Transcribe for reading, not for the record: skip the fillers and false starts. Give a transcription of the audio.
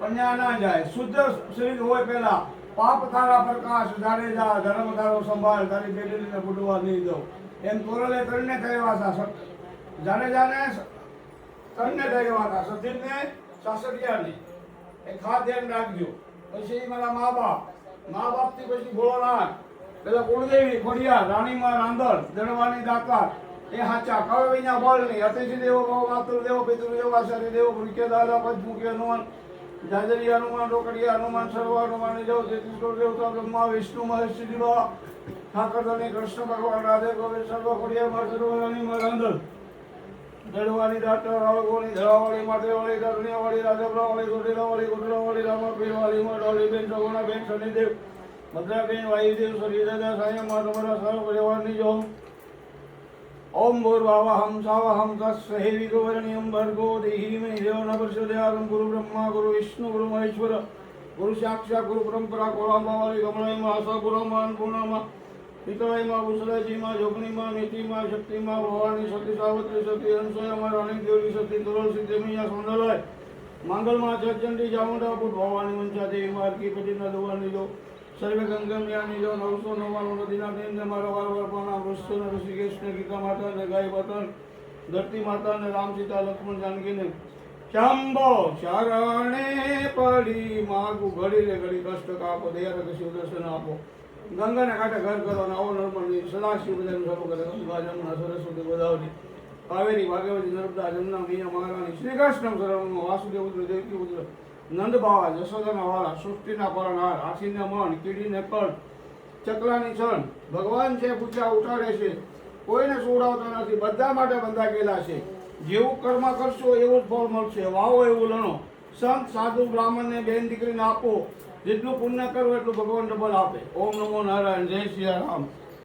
અન્યા ના જાય. શુદ્ધ શરીર હોય પહેલા પાપ તારા પ્રકાશ જાડેજા ધર્મ તારો સંભાળ તારી બેટીને બુડવા નહીં દઉં. એમ તોરલે કરીને કહેવા હતા. જાડેજાને તરને કહેવા હતા. સતીને સાસરિયાને એ ખાસ ધ્યાન રાખજો. પછી મારા મા બાપથી પછી ભોળાનાથ, પેલા કુળદેવી ખોડિયાર, રાણીમાં રાંધણ, દણવાની દાતા એ હાચા કળવીના બળ નહીં. અતિથિ દેવો ભવ માતૃ દેવો પિતૃ દેવો આચાર્ય દેવો મુખ્ય દાદા પંચમુખી હનુમાન જાજરી હનુમાન રોકડિયા હનુમાન સર્વ હનુમાન દેવ તેત્રીસ દેવતા બ્રહ્મા વિષ્ણુ મહેશ શિવા ઠાકર ધણી કૃષ્ણ ભગવાન રાધે ગોવિંદ સર્વ ખોડિયાર સર્વની રાંધણ દળવાની દાતા રાવગોની ધરાવાળી માટેવાળી દરણીયાવાળી રાજાપરાવાળી સોટેલાવાળી ગોટલાવાળી રામાપીરવાળી મોઢવાળી બેન સગુણા બેન શનિદેવ ભદ્રાબેન વાયુદેવ સરિદાદા સાયમા તમારા સર્વ પરિવારની જો ઓમ ભૂર્ભાવહમ સ્વાહમ તત્સહેવી ગોવર્ણિયમ ભર્ગો દેહીમહિ દેવો ન પ્રચોદયાત્ ગુરુ બ્રહ્મા ગુરુ વિષ્ણુ ગુરુ મહેશ્વર ગુરુ સાક્ષાત ગુરુ પરંપરા કોળાંબાવાળી કમળાઈમાં આશાપુરામાં અન્નપૂર્ણામાં પિતળાઈમાં ભૂસરાજીમાં જોગણીમાં નીતિમાં શક્તિમાં ભવાની સતી સાવત્રી સતી અનસૂયામાં રાણી દેવની સતી તુલસી દેમિયા સોંદલાય માંગલમાં ચચંડી ચામુંડાપુર ભવાની મંચા દેવી માર્કી પતિના દુવાની જો સર્વે ગંગમ્યાની જો 999 નદીના દેન મારા વારવારપાના વૃષણ ઋષિકેશને ગીતા માતા ને ગાય બતન ધરતી માતા ને રામ સીતા લક્ષ્મણ જાનકીને શંભો શરણે પડી માગું ઘડી રે ઘડી કષ્ટ કાપો દયા કશી દર્શન આપો ગંગાને કાંઠે ઘર કરો ને આવો નર્મદી સદાશિવ બધાનું શરૂ કરે ગંગા જમના સરસ્વતી ગોદાવરી કાવેરી ભાગવતી નર્મદા જમના મૈયા મહારાણી શ્રી કૃષ્ણ શરણમાં વાસુદેવ પુત્ર દેવકી પુત્ર નંદ બાવા જશોદાના વાળા સૃષ્ટિના પરણહાર હાથીને મણ કીડીને કળ ચકલાની છણ ભગવાન છે પૂછ્યા ઉઠાડે છે કોઈને સુવડાવતા નથી બધા માટે બંધા ગયેલા છે જેવું કર્મ કરશો એવું જ ફળ મળશે વાવો એવું લણો સંત સાધુ બ્રાહ્મણને બેન દીકરીને આપો જેટલું પુણ્ય કરવું એટલું ભગવાન ડબલ આપે ઓમ નમો નારાયણ જય શ્રી રામ